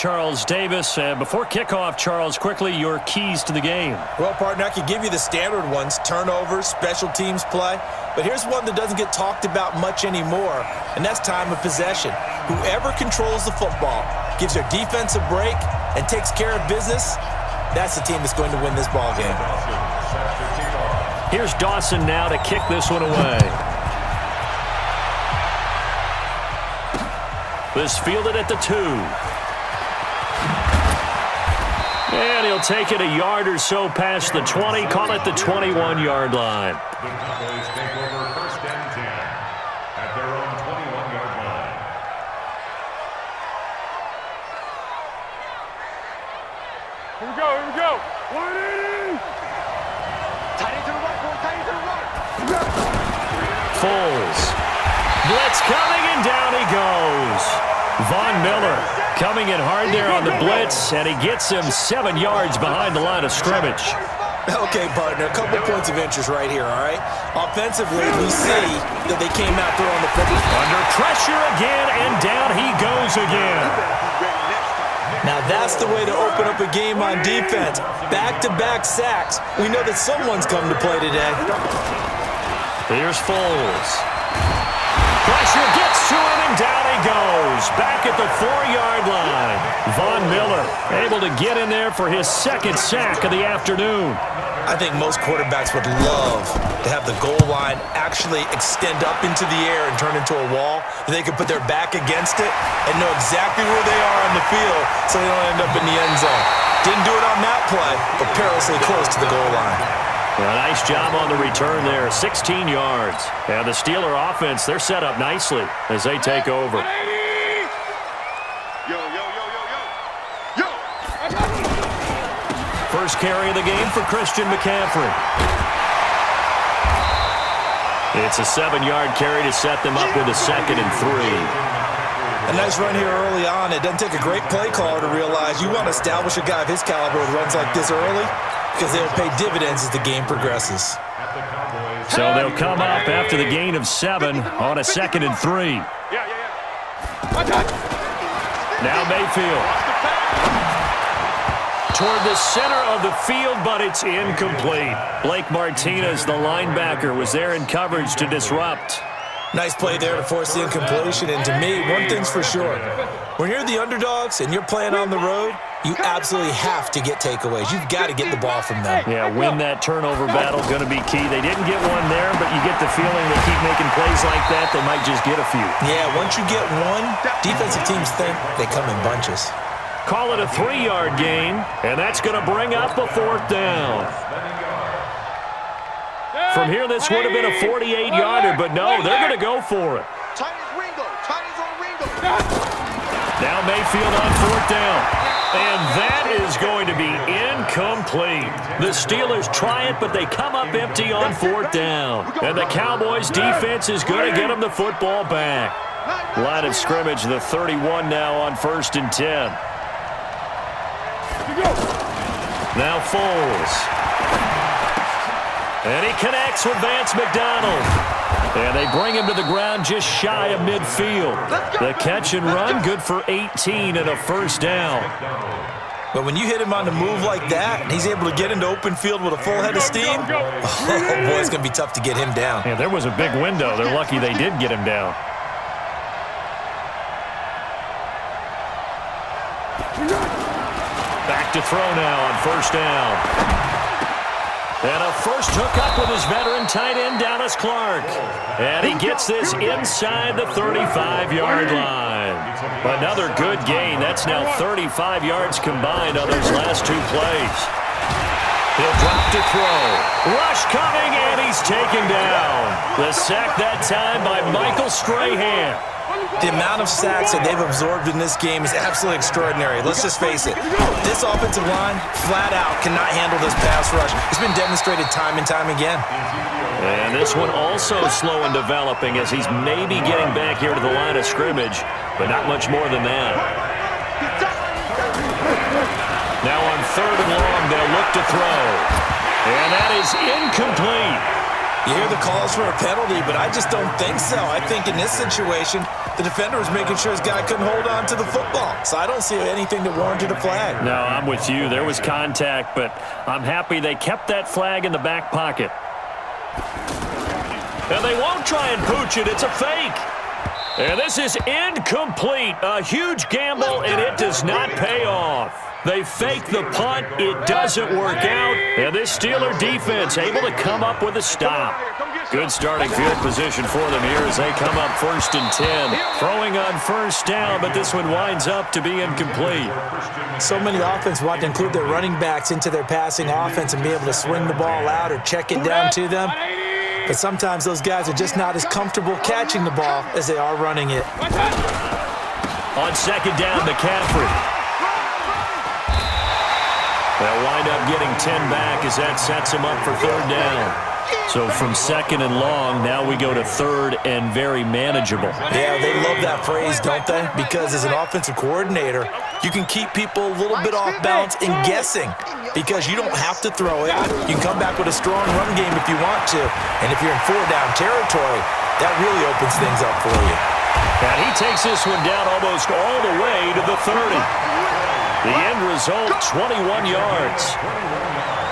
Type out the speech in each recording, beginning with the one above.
Charles Davis. Before kickoff, Charles, quickly your keys to the game. Well, partner, I could give you the standard ones, turnovers, special teams play. But here's one that doesn't get talked about much anymore, and that's time of possession. Whoever controls the football, gives their defense a break, and takes care of business, that's the team that's going to win this ball game. Here's Dawson now to kick this one away. This fielded at the 2. And he'll take it a yard or so past the 20, call it the 21-yard line. The Cowboys take over 1st and 10 at their own 21-yard line. Here we go. 180! Tight end to the right, boy. Tight end to the right. Foles. Blitz coming, and down he goes. Von Miller coming in hard there on the blitz, and he gets him 7 yards behind the line of scrimmage. Okay, partner, a couple points of interest right here, all right? Offensively, we see that they came out throwing the football. Under pressure again, and down he goes again. Now that's the way to open up a game on defense. Back-to-back sacks. We know that someone's come to play today. Here's Foles. Pressure gets to him, and down he goes. Back at the 4-yard line. Von Miller able to get in there for his 2nd sack of the afternoon. I think most quarterbacks would love to have the goal line actually extend up into the air and turn into a wall. They could put their back against it and know exactly where they are on the field so they don't end up in the end zone. Didn't do it on that play, but perilously close to the goal line. Well, nice job on the return there, 16 yards. And the Steeler offense, they're set up nicely as they take over. Yo. First carry of the game for Christian McCaffrey. It's a 7-yard carry to set them up with a 2nd and 3. A nice run here early on. It doesn't take a great play caller to realize you want to establish a guy of his caliber with runs like this early because they'll pay dividends as the game progresses. So they'll come up after the gain of 7 on a 2nd and 3. Now Mayfield. Toward the center of the field, but it's incomplete. Blake Martinez, the linebacker, was there in coverage to disrupt. Nice play there to force the incompletion, and to me, one thing's for sure. When you're the underdogs and you're playing on the road, you absolutely have to get takeaways. You've got to get the ball from them. Yeah, win that turnover battle, going to be key. They didn't get one there, but you get the feeling they keep making plays like that, they might just get a few. Yeah, once you get one, defensive teams think they come in bunches. Call it a 3-yard gain, and that's going to bring up a 4th down. From here, this would have been a 48-yarder, but no, they're going to go for it. Tight end Ringo. Tight end's on Ringo. Now Mayfield on 4th down. And that is going to be incomplete. The Steelers try it, but they come up empty on 4th down. And the Cowboys' defense is going to get them the football back. Line of scrimmage, the 31 now on 1st and 10. Now Foles. And he connects with Vance McDonald. And they bring him to the ground just shy of midfield. The catch and run, good for 18 and a 1st down. But when you hit him on the move like that, and he's able to get into open field with a full head of steam, oh boy, it's going to be tough to get him down. Yeah, there was a big window. They're lucky they did get him down. Back to throw now on 1st down. And a first hookup with his veteran tight end, Dallas Clark. And he gets this inside the 35-yard line. Another good gain. That's now 35 yards combined on those last 2 plays. He'll drop to throw. Rush coming, and he's taken down. The sack that time by Michael Strahan. The amount of sacks that they've absorbed in this game is absolutely extraordinary. Let's just face it. This offensive line, flat out, cannot handle this pass rush. It's been demonstrated time and time again. And this one also slow in developing as he's maybe getting back here to the line of scrimmage, but not much more than that. Now on 3rd and long, they'll look to throw. And that is incomplete. You hear the calls for a penalty, but I just don't think so. I think in this situation, the defender was making sure his guy couldn't hold on to the football. So I don't see anything that warranted a flag. No, I'm with you. There was contact, but I'm happy they kept that flag in the back pocket. And they won't try and pooch it. It's a fake. And this is incomplete. A huge gamble, and it does not pay off. They fake the punt. It doesn't work out. And this Steeler defense able to come up with a stop. Good starting field position for them here as they come up 1st and 10. Throwing on 1st down, but this one winds up to be incomplete. So many offenses want to include their running backs into their passing offense and be able to swing the ball out or check it down to them. But sometimes those guys are just not as comfortable catching the ball as they are running it. On 2nd down, McCaffrey. They'll wind up getting 10 back as that sets them up for 3rd down. So from 2nd and long, now we go to 3rd and very manageable. Yeah, they love that phrase, don't they? Because as an offensive coordinator, you can keep people a little bit off balance and guessing because you don't have to throw it. You can come back with a strong run game if you want to. And if you're in 4-down territory, that really opens things up for you. And he takes this one down almost all the way to the 30. The end result, 21 yards.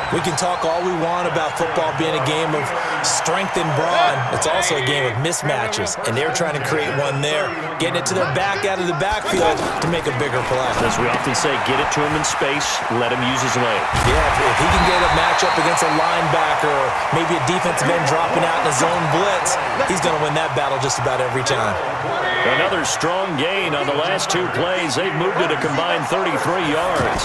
We can talk all we want about football being a game of strength and brawn. It's also a game of mismatches, and they're trying to create one there, getting it to their back out of the backfield to make a bigger play. As we often say, get it to him in space, let him use his leg. Yeah, if he can get a matchup against a linebacker or maybe a defensive end dropping out in a zone blitz, he's going to win that battle just about every time. Another strong gain on the last 2 plays. They've moved it a combined 33 yards.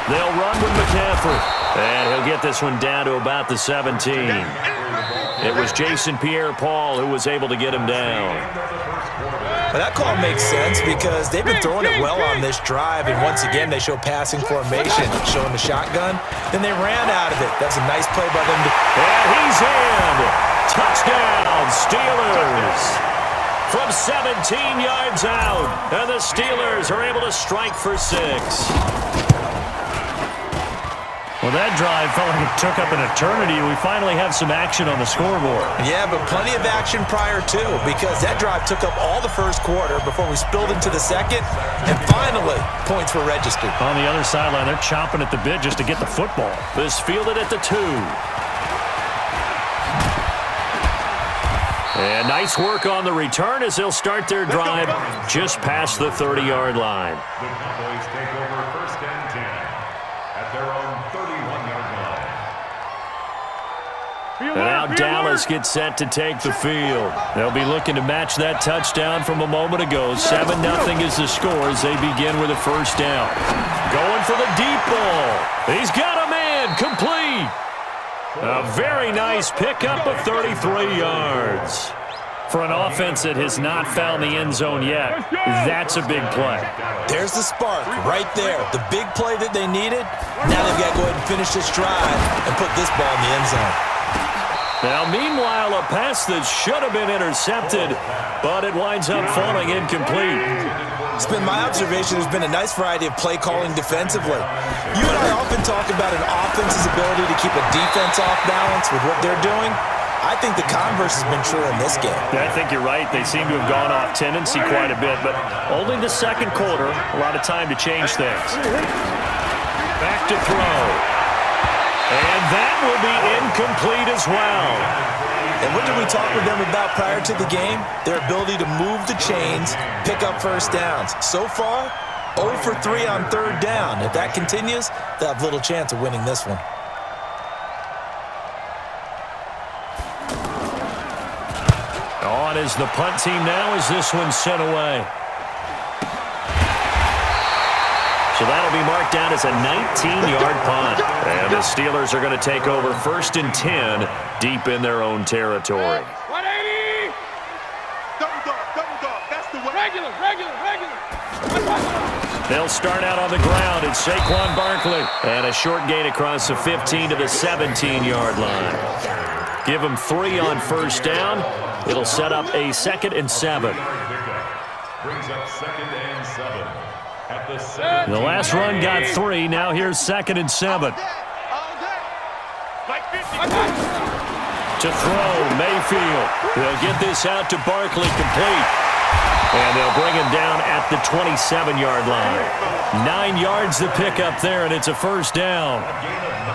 They'll run with McCaffrey. And he'll get this one down to about the 17. It was Jason Pierre-Paul who was able to get him down. Well, that call makes sense because they've been throwing it well on this drive, and once again they show passing formation, showing the shotgun. Then they ran out of it. That's a nice play by them. And he's in. Touchdown, Steelers. From 17 yards out, and the Steelers are able to strike for 6. Well, that drive felt like it took up an eternity. We finally have some action on the scoreboard. Yeah, but plenty of action prior to, because that drive took up all the first quarter before we spilled into the second, and finally, points were registered. On the other sideline, they're chomping at the bit just to get the football. This fielded at the 2. And nice work on the return as they'll start their drive just past the 30-yard line. The Cowboys take over 1st and 10 at their own 31-yard line. And now Dallas gets set to take the field. They'll be looking to match that touchdown from a moment ago. 7-0 is the score as they begin with a 1st down. Going for the deep ball. He's got a man complete. A very nice pickup of 33 yards. For an offense that has not found the end zone yet, that's a big play. There's the spark right there. The big play that they needed. Now they've got to go ahead and finish this drive and put this ball in the end zone. Now, meanwhile, a pass that should have been intercepted, but it winds up falling incomplete. It's been my observation there's been a nice variety of play calling defensively. You and I often talk about an offense's ability to keep a defense off balance with what they're doing. I think the converse has been true in this game. I think you're right. They seem to have gone off tendency quite a bit, but only the 2nd quarter, a lot of time to change things. Back to throw. And that will be incomplete as well. And what did we talk with them about prior to the game? Their ability to move the chains, pick up 1st downs. So far, 0 for 3 on 3rd down. If that continues, they'll have little chance of winning this one. On is the punt team now as this one's sent away. So that'll be marked down as a 19-yard punt. And the Steelers are going to take over 1st and 10 deep in their own territory. 180! Double dog. That's the way. Regular. They'll start out on the ground. It's Saquon Barkley. And a short gain across the 15 to the 17-yard line. Give them 3 on 1st down. It'll set up a 2nd and 7. Brings up 2nd and 7. At the The last run got 3. Now here's 2nd and 7. To throw, Mayfield. They'll get this out to Barkley, complete. And they'll bring him down at the 27-yard line. 9 yards to pick up there, and it's a first down.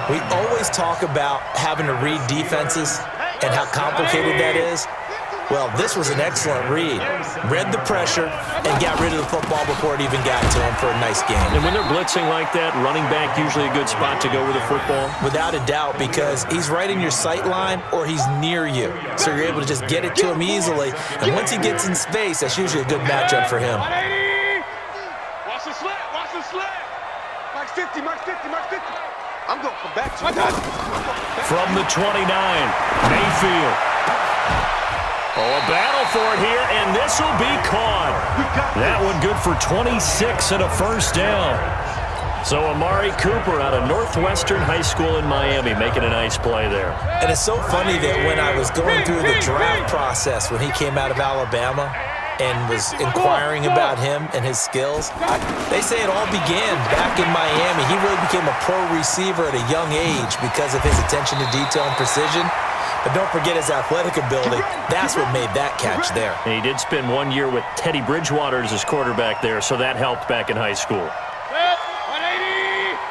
We always talk about having to read defenses and how complicated that is. Well, this was an excellent read. Read the pressure and got rid of the football before it even got to him for a nice gain. And when they're blitzing like that, running back usually a good spot to go with the football? Without a doubt, because he's right in your sight line or he's near you. So you're able to just get it to him easily. And once he gets in space, that's usually a good matchup for him. Watch the slant. Watch the slant. Max 50, Max 50, Max 50. I'm going to come back to you. From the 29, Mayfield. Oh, a battle for it here, and this will be caught. That one good for 26 and a first down. So Amari Cooper out of Northwestern High School in Miami making a nice play there. And it's so funny that when I was going through the draft process when he came out of Alabama and was inquiring about him and his skills, they say it all began back in Miami. He really became a pro receiver at a young age because of his attention to detail and precision. But don't forget his athletic ability. That's what made that catch there. And he did spend 1 year with Teddy Bridgewater as his quarterback there, so that helped back in high school.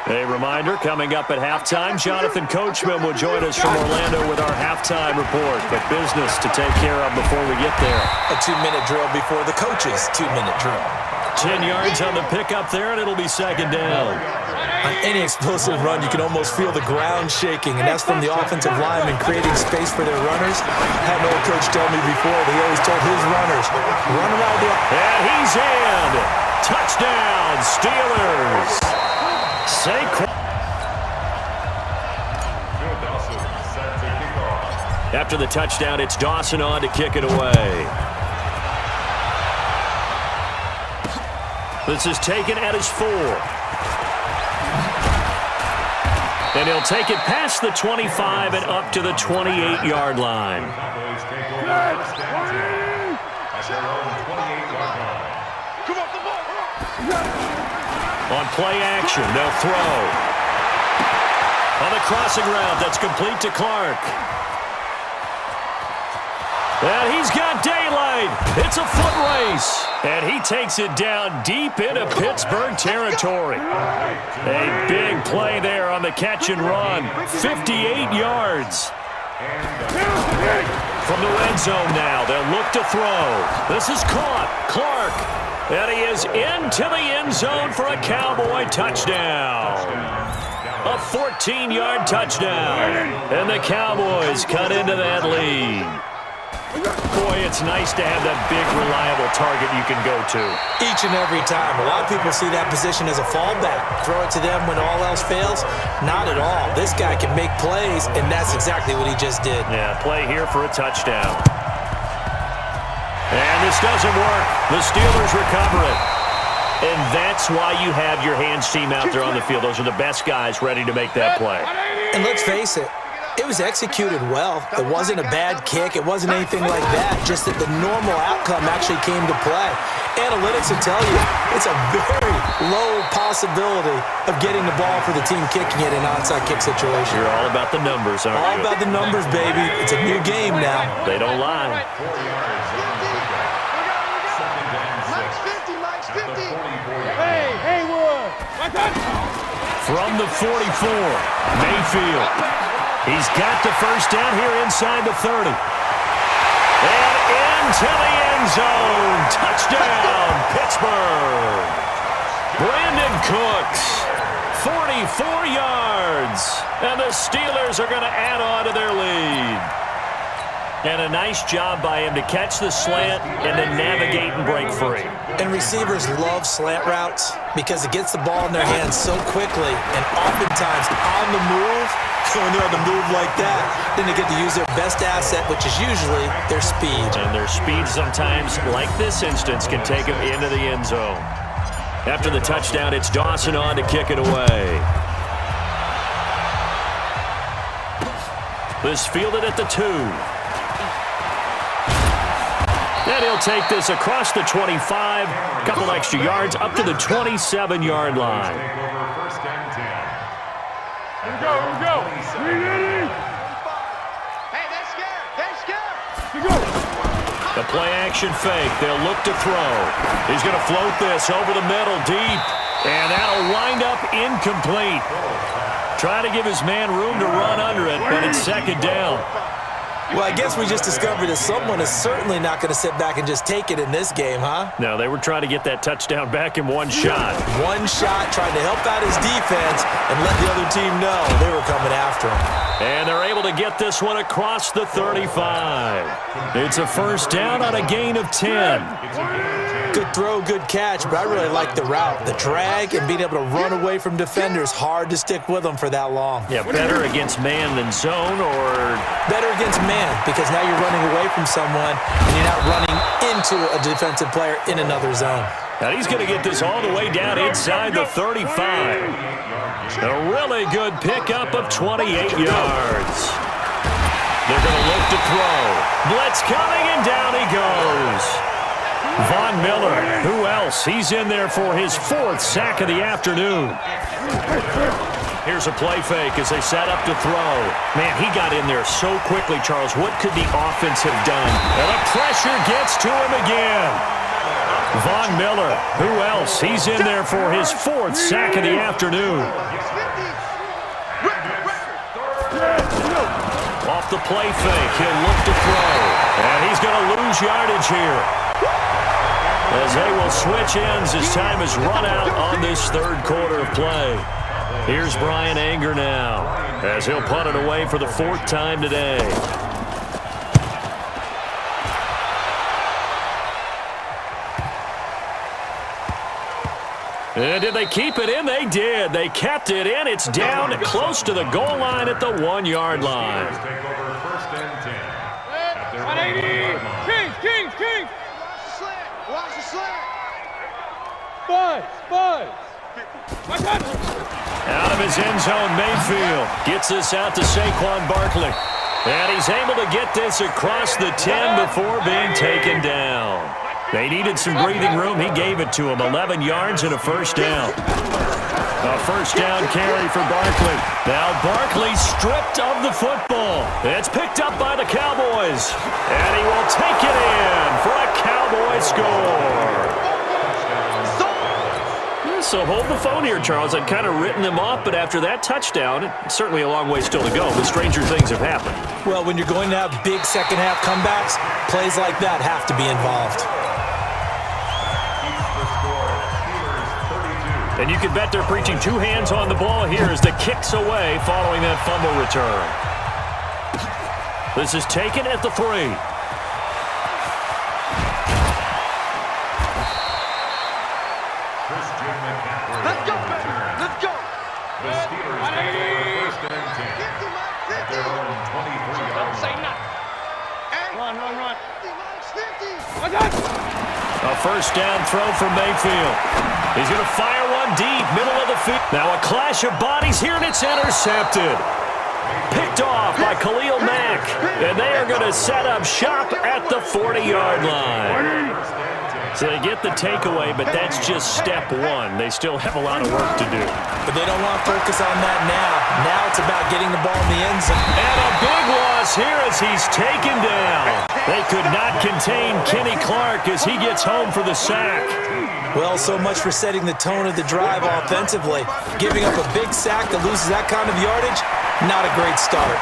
A reminder, coming up at halftime, Jonathan Coachman will join us from Orlando with our halftime report. But business to take care of before we get there. A 2-minute drill before the coach's 2-minute drill. 10 yards on the pickup there, and it'll be second down. On any explosive run, you can almost feel the ground shaking, and that's from the offensive linemen creating space for their runners. I had an old coach tell me before that he always told his runners, run around the... And he's in! Touchdown, Steelers! Saquon. After the touchdown, it's Dawson on to kick it away. This is taken at his 4. And he'll take it past the 25 and up to the 28-yard line. On play action, they'll throw. On the crossing route, that's complete to Clark. And he's got daylight. It's a foot race. And he takes it down deep into Pittsburgh territory. A big play there on the catch and run. 58 yards. From the red zone now, they'll look to throw. This is caught. Clark. And he is into the end zone for a Cowboy touchdown. A 14-yard touchdown. And the Cowboys cut into that lead. Boy, it's nice to have that big, reliable target you can go to. Each and every time. A lot of people see that position as a fallback. Throw it to them when all else fails. Not at all. This guy can make plays, and that's exactly what he just did. Yeah, play here for a touchdown. And this doesn't work. The Steelers recover it. And that's why you have your hands team out there on the field. Those are the best guys ready to make that play. And let's face it, it was executed well. It wasn't a bad kick. It wasn't anything like that. Just that the normal outcome actually came to play. Analytics will tell you it's a very low possibility of getting the ball for the team kicking it in an onside kick situation. You're all about the numbers, aren't you? All about the numbers, baby. It's a new game now. They don't lie. From the 44, Mayfield. He's got the first down here inside the 30. And into the end zone. Touchdown, Pittsburgh. Brandon Cooks, 44 yards. And the Steelers are going to add on to their lead. And a nice job by him to catch the slant and to navigate and break free. And receivers love slant routes because it gets the ball in their hands so quickly and oftentimes on the move. When they're on the move like that, then they get to use their best asset, which is usually their speed. And their speed sometimes, like this instance, can take them into the end zone. After the touchdown, it's Dawson on to kick it away. This fielded at the 2. And he'll take this across the 25, a couple extra yards, up to the 27-yard line. Here we go. Hey, that's scary. play-action fake. They'll look to throw. He's going to float this over the middle deep. And that'll wind up incomplete. Trying to give his man room to run under it, but it's second down. Well, I guess we just discovered that someone is certainly not going to sit back and just take it in this game, huh? No, they were trying to get that touchdown back in one shot. One shot, trying to help out his defense and let the other team know they were coming after him. And they're able to get this one across the 35. It's a first down on a gain of 10. Good throw, good catch, but I really like the route. The drag and being able to run away from defenders, hard to stick with them for that long. Yeah, better against man than zone, or better against man, because now you're running away from someone and you're not running into a defensive player in another zone. Now he's going to get this all the way down inside the 35. A really good pickup of 28 yards. They're going to look to throw. Blitz coming, and down he goes. Von Miller, who else? He's in there for his 4th sack of the afternoon. Here's a play fake as they set up to throw. Man, he got in there so quickly, Charles. What could the offense have done? And the pressure gets to him again. Von Miller, who else? He's in there for his 4th sack of the afternoon. Off the play fake, he'll look to throw. And he's going to lose yardage here, as they will switch ends as time has run out on this 3rd quarter of play. Here's Brian Anger now, as he'll punt it away for the 4th time today. And did they keep it in? They did. They kept it in. It's down close to the goal line at the 1-yard line. Take over first and 10. At their 180. Kings. Watch the slant. Buzz. Out of his end zone, Mayfield gets this out to Saquon Barkley. And he's able to get this across the 10 before being taken down. They needed some breathing room. He gave it to him. 11 yards and a first down. A first down carry for Barkley. Now Barkley stripped of the football. It's picked up by the Cowboys. And he will take it in for a Cowboy score. So hold the phone here, Charles. I'd kind of written them off, but after that touchdown, it's certainly a long way still to go, but stranger things have happened. Well, when you're going to have big second-half comebacks, plays like that have to be involved. And you can bet they're preaching 2 hands on the ball here as the kick's away following that fumble return. This is taken at the 3. Let's go, baby. Let's go. The Steelers take over first and 10. At their own 23-yard line. Run. 50. A first down throw for Mayfield. He's going to fire one deep, middle of the field. Now a clash of bodies here, and it's intercepted. Picked off by Khalil Mack. And they are going to set up shop at the 40-yard line. So they get the takeaway, but that's just step 1. They still have a lot of work to do. But they don't want to focus on that now. Now it's about getting the ball in the end zone. And a big loss here as he's taken down. They could not contain Kenny Clark as he gets home for the sack. Well, so much for setting the tone of the drive offensively. Giving up a big sack that loses that kind of yardage, not a great start.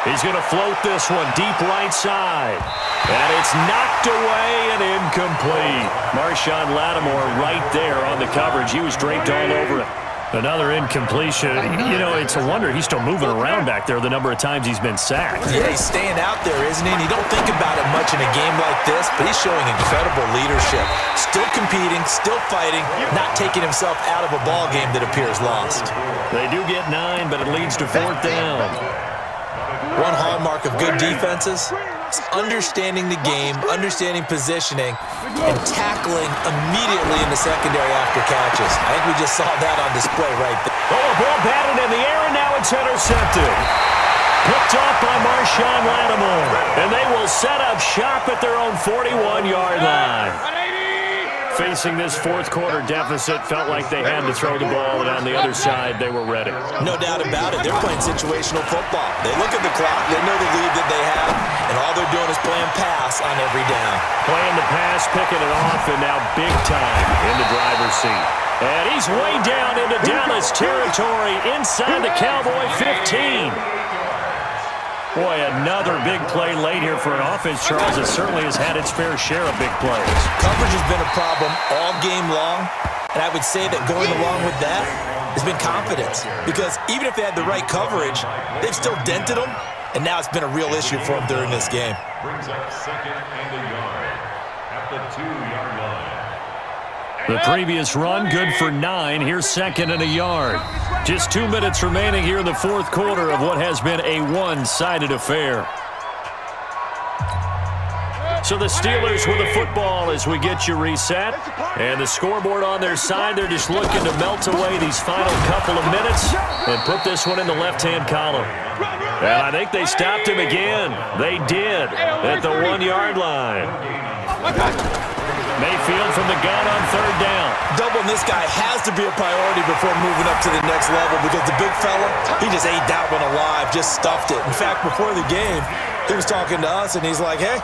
He's going to float this one deep right side. And it's knocked away and incomplete. Marshawn Lattimore right there on the coverage. He was draped all over it. Another incompletion. You know, it's a wonder he's still moving around back there the number of times he's been sacked. Yeah, he's staying out there, isn't he? And you don't think about it much in a game like this, but he's showing incredible leadership. Still competing, still fighting, not taking himself out of a ball game that appears lost. They do get 9, but it leads to 4th down. One hallmark of good defenses is understanding the game, understanding positioning, and tackling immediately in the secondary after catches. I think we just saw that on display right there. Oh, a ball batted in the air, and now it's intercepted. Picked off by Marshawn Lattimore. And they will set up shop at their own 41-yard line. facing this fourth quarter deficit, felt like they had to throw the ball, and on the other side, they were ready. No doubt about it. They're playing situational football. They look at the clock, they know the lead that they have, and all they're doing is playing pass on every down. Playing the pass, picking it off, and now big time in the driver's seat. And he's way down into Dallas territory inside the Cowboy 15. Boy, another big play late here for an offense, Charles, that certainly has had its fair share of big plays. Coverage has been a problem all game long, and I would say that going along with that has been confidence. Because even if they had the right coverage, they've still dented them, and now it's been a real issue for them during this game. Brings up 2nd and a yard at the 2-yard line. The previous run, good for 9. Here's 2nd and a yard. Just 2 minutes remaining here in the fourth quarter of what has been a one-sided affair. So the Steelers with the football as we get you reset. And the scoreboard on their side, they're just looking to melt away these final couple of minutes and put this one in the left-hand column. And I think they stopped him again. They did at the 1-yard line. Mayfield from the gun on 3rd down. Doubling this guy has to be a priority before moving up to the next level because the big fella, he just ate that one alive, just stuffed it. In fact, before the game, he was talking to us, and he's like, hey,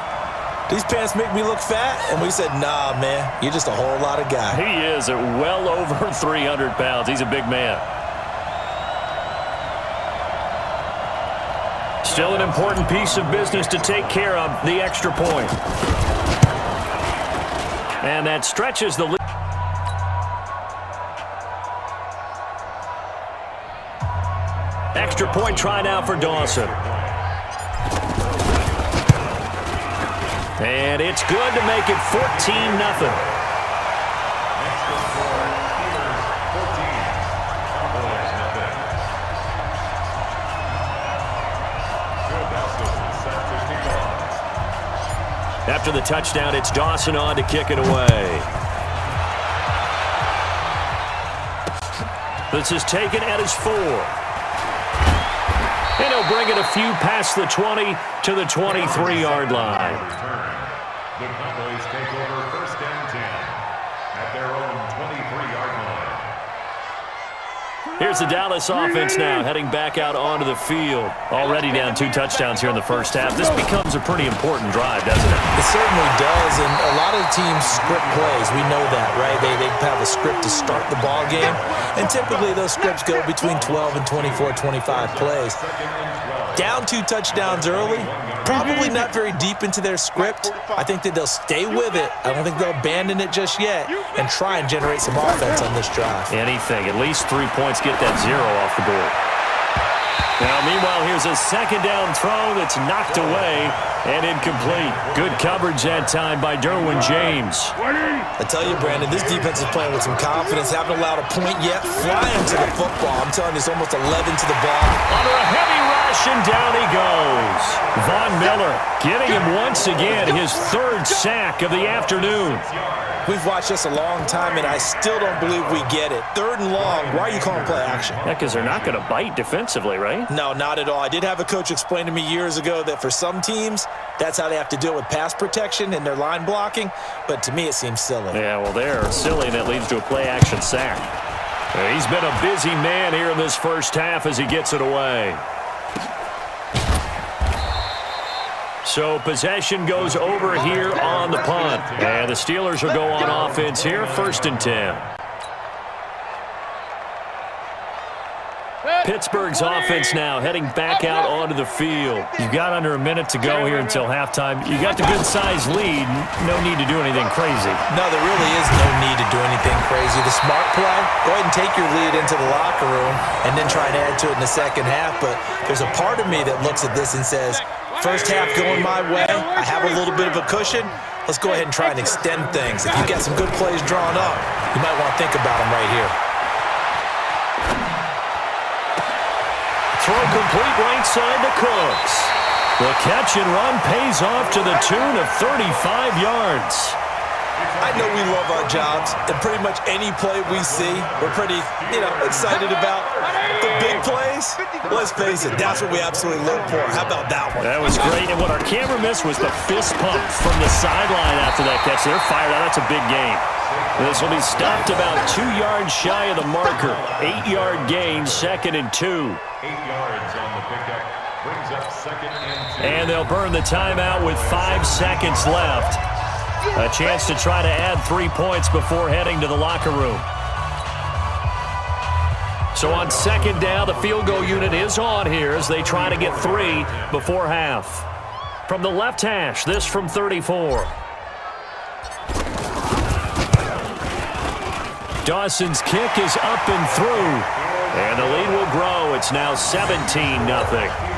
these pants make me look fat? And we said, nah, man, you're just a whole lot of guy. He is at well over 300 pounds. He's a big man. Still an important piece of business to take care of, the extra point. And that stretches the lead. Extra point try now for Dawson. And it's good to make it 14-0. After the touchdown, it's Dawson on to kick it away. This is taken at his 4. And he'll bring it a few past the 20 to the 23-yard line. The Cowboys take over 1st and 10 at their own 23-yard line. Here's the Dallas offense now heading back out onto the field. Already down 2 touchdowns here in the first half. This becomes a pretty important drive, doesn't it? It certainly does, and a lot of teams script plays. We know that, right? They have a script to start the ball game, and typically those scripts go between 12 and 24, 25 plays. Down 2 touchdowns early, probably not very deep into their script. I think that they'll stay with it. I don't think they'll abandon it just yet and try and generate some offense on this drive. Anything, at least 3 points, get that 0 off the board. Now, meanwhile, here's a 2nd down throw that's knocked away and incomplete. Good coverage that time by Derwin James. I tell you, Brandon, this defense is playing with some confidence. Haven't allowed a point yet. Flying to the football. I'm telling you, it's almost 11 to the ball. Under a heavy rush, and down he goes. Von Miller getting him once again, his 3rd sack of the afternoon. We've watched this a long time, and I still don't believe we get it. 3rd and long. Why are you calling play action? Yeah, because they're not going to bite defensively, right? No, not at all. I did have a coach explain to me years ago that for some teams, that's how they have to deal with pass protection and their line blocking. But to me, it seems silly. Yeah, well, they're silly, and that leads to a play-action sack. He's been a busy man here in this first half as he gets it away. So possession goes over here on the punt. And the Steelers will go on offense here, 1st and 10. Pittsburgh's offense now heading back out onto the field. You've got under a minute to go here until halftime. You got the good-sized lead. No need to do anything crazy. No, there really is no need to do anything crazy. The smart play, go ahead and take your lead into the locker room and then try and add to it in the second half. But there's a part of me that looks at this and says, first half going my way, I have a little bit of a cushion. Let's go ahead and try and extend things. If you've got some good plays drawn up, you might want to think about them right here. Throw complete right side to Cooks. The catch and run pays off to the tune of 35 yards. I know we love our jobs, and pretty much any play we see, we're pretty, excited about. The big plays, let's face it, that's what we absolutely look for. How about that one? That was great, and what our camera missed was the fist pump from the sideline after that catch. They're fired out. That's a big gain. This will be stopped about 2 yards shy of the marker. 8-yard gain, 2nd and 2. 8 yards on the pickup. Brings up 2nd and 2. And they'll burn the timeout with 5 seconds left. A chance to try to add 3 points before heading to the locker room. So on 2nd down, the field goal unit is on here as they try to get 3 before half. From the left hash, this from 34. Dawson's kick is up and through. And the lead will grow. It's now 17-0.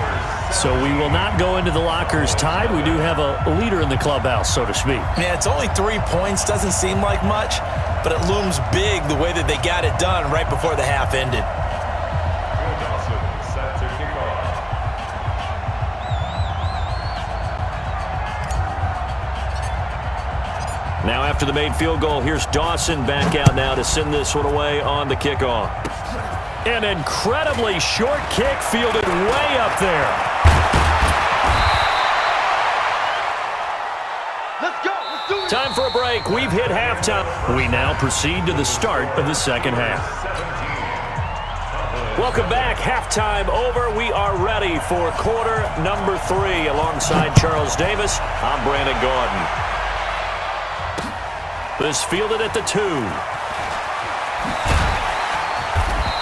So we will not go into the lockers tied. We do have a leader in the clubhouse, so to speak. Yeah, it's only 3 points. Doesn't seem like much, but it looms big the way that they got it done right before the half ended. Dawson set to kick off. Now after the made field goal, here's Dawson back out now to send this one away on the kickoff. An incredibly short kick fielded way up there. Let's go. Let's do it. Time for a break. We've hit halftime. We now proceed to the start of the second half. Welcome back. Halftime over. We are ready for quarter number 3. Alongside Charles Davis, I'm Brandon Gordon. This fielded at the 2.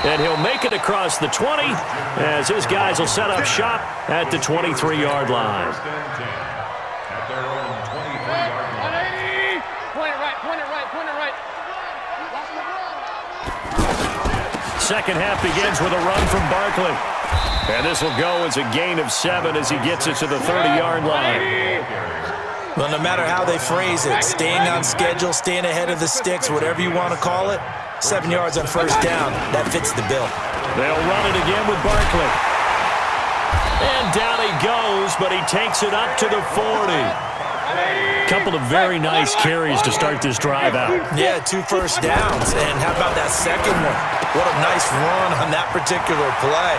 And he'll make it across the 20 as his guys will set up shop at the 23-yard line. First and 10 at their own 23-yard line. 180. Point it right, point it right, point it right. Second half begins with a run from Barkley. And this will go as a gain of 7 as he gets it to the 30-yard line. Well, no matter how they phrase it, staying on schedule, staying ahead of the sticks, whatever you want to call it, 7 yards on first down, that fits the bill. They'll run it again with Barkley. And down he goes, but he takes it up to the 40. Couple of very nice carries to start this drive out. Yeah, 2 first downs. And how about that second one? What a nice run on that particular play.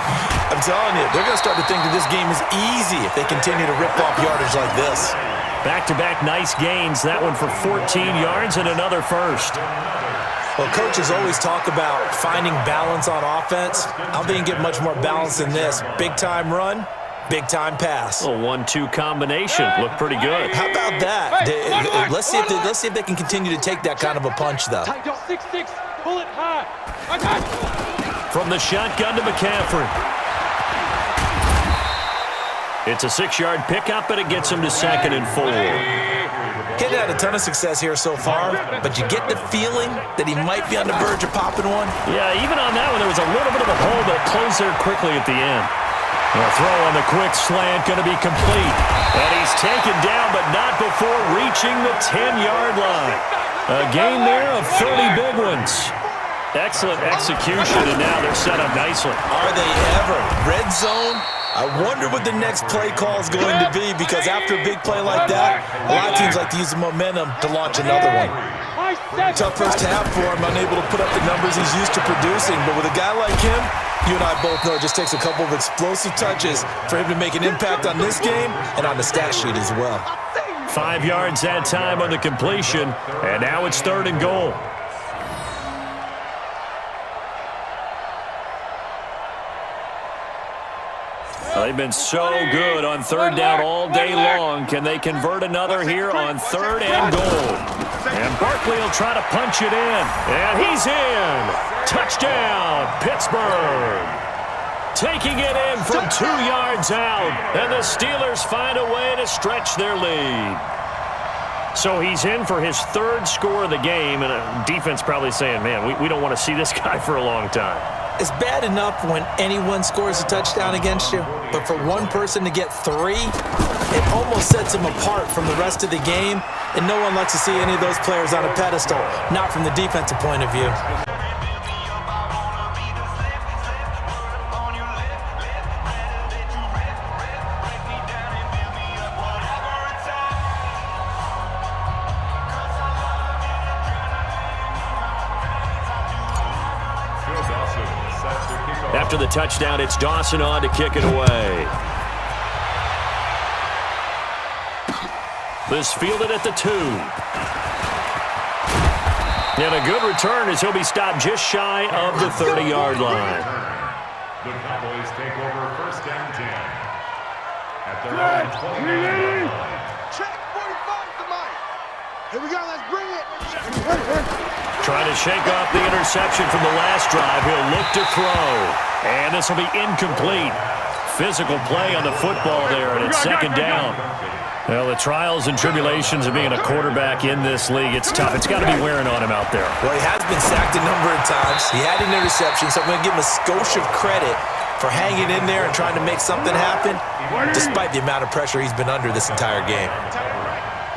I'm telling you, they're going to start to think that this game is easy if they continue to rip off yardage like this. Back-to-back nice gains. That one for 14 yards and another first. Well, coaches always talk about finding balance on offense. I don't think you can get much more balance than this. Big-time run, big-time pass. A 1-2 combination. Looked pretty good. How about that? Let's see if they can continue to take that kind of a punch, though. 6-6. Pull it high. I got it. From the shotgun to McCaffrey. It's a 6-yard pickup, and it gets him to 2nd and 4. He's had a ton of success here so far, but you get the feeling that he might be on the verge of popping one. Yeah, even on that one, there was a little bit of a hole, but it closed there quickly at the end. The throw on the quick slant going to be complete. And he's taken down, but not before reaching the 10-yard line. A gain there of 30 big ones. Excellent execution, and now they're set up nicely. Are they ever? Red zone? I wonder what the next play call is going to be, because after a big play like that, a lot of teams like to use the momentum to launch another one. Tough first half for him, unable to put up the numbers he's used to producing, but with a guy like him, you and I both know it just takes a couple of explosive touches for him to make an impact on this game and on the stat sheet as well. 5 yards that time on the completion, and now it's 3rd and goal. They've been so good on 3rd down all day long. Can they convert another here on 3rd and goal? And Barkley will try to punch it in. And he's in. Touchdown, Pittsburgh. Taking it in from 2 yards out. And the Steelers find a way to stretch their lead. So he's in for his 3rd score of the game. And a defense probably saying, man, we don't want to see this guy for a long time. It's bad enough when anyone scores a touchdown against you, but for one person to get 3, it almost sets him apart from the rest of the game, and no one likes to see any of those players on a pedestal, not from the defensive point of view. after the touchdown, it's Dawson on to kick it away. This fielded at the 2. And a good return as he'll be stopped just shy of the 30-yard line. The Cowboys take over first down 10 at their own 29-yard line. Check 45 to Mike. Here we go. Let's bring it. Trying to shake off the interception from the last drive. He'll look to throw. And this will be incomplete. Physical play on the football there, and it's second down. Well, the trials and tribulations of being a quarterback in this league, it's tough. It's got to be wearing on him out there. Well, he has been sacked a number of times. He had an interception, so I'm going to give him a skosh of credit for hanging in there and trying to make something happen, despite the amount of pressure he's been under this entire game.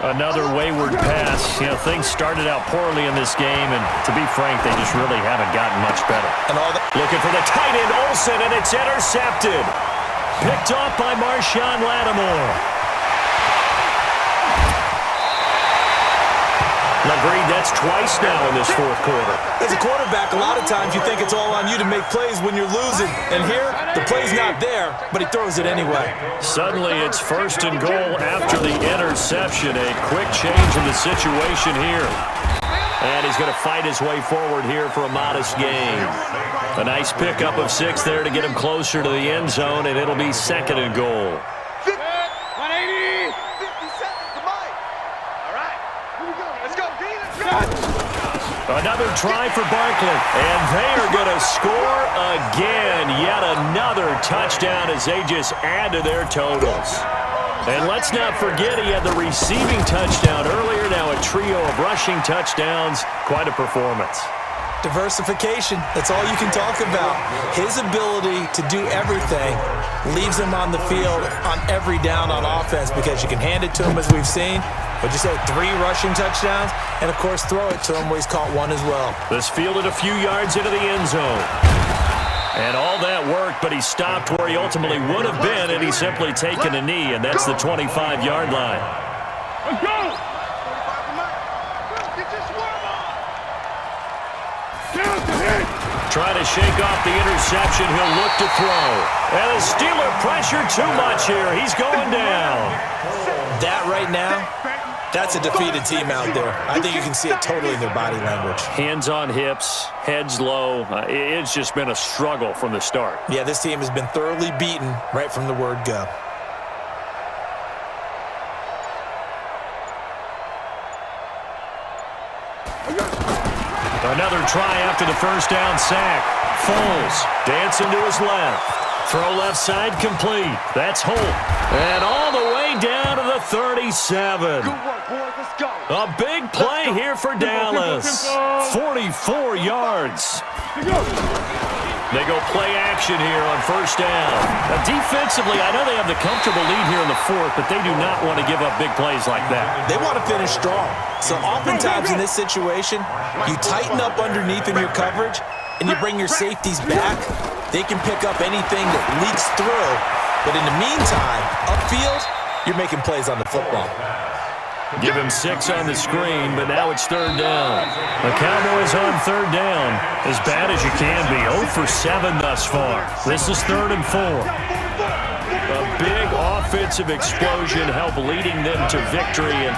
Another wayward pass. You know, things started out poorly in this game, and to be frank, they just really haven't gotten much better. And all that. Looking for the tight end, Olsen, and it's intercepted. Picked off by Marshawn Lattimore. Agreed, that's twice now in this fourth quarter. As a quarterback, a lot of times you think it's all on you to make plays when you're losing. And here, the play's not there, but he throws it anyway. Suddenly, it's first and goal after the interception. A quick change in the situation here. And he's going to fight his way forward here for a modest gain. A nice pickup of 6 there to get him closer to the end zone, and it'll be second and goal. 180. 50 seconds to Mike. All right. Here we go. Let's go, D. Let's go. Another try for Barkley, and they are going to score again. Yet another touchdown as they just add to their totals. And let's not forget he had the receiving touchdown earlier. Now a trio of rushing touchdowns. Quite a performance. Diversification, that's all you can talk about. His ability to do everything leaves him on the field on every down on offense because you can hand it to him as we've seen. But you say 3 rushing touchdowns, and of course throw it to him where he's caught 1 as well. This fielded a few yards into the end zone. And all that worked, but he stopped where he ultimately would have been, and he's simply taken a knee, and that's the 25-yard line. Let's go! Get your swerve on. Trying to shake off the interception. He'll look to throw. And the Steeler pressure too much here. He's going down. That right now, that's a defeated team out there. I think you can see it totally in their body language. Hands on hips, heads low. It's just been a struggle from the start. Yeah, this team has been thoroughly beaten right from the word go. Another try after the first down sack. Foles dancing to his left. Throw left side complete. That's Holt. And all the way down to the 37. Good work, boys. Let's go. A big play here for Dallas. 44 yards. They go play action here on first down. Now, defensively, I know they have the comfortable lead here in the fourth, but they do not want to give up big plays like that. They want to finish strong. So oftentimes in this situation, you tighten up underneath in your coverage, and you bring your safeties back. They can pick up anything that leaks through. But in the meantime, upfield, you're making plays on the football. Give him 6 on the screen, but now it's third down. The Cowboys on third down. As bad as you can be. 0 for 7 thus far. This is 3rd and 4. A big offensive explosion helped leading them to victory. And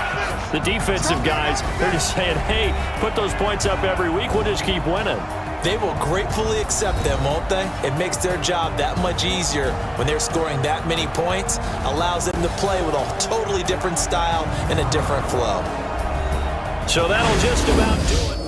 the defensive guys, they're just saying, hey, put those points up every week. We'll just keep winning. They will gratefully accept them, won't they? It makes their job that much easier when they're scoring that many points. Allows them to play with a totally different style and a different flow. So that'll just about do it.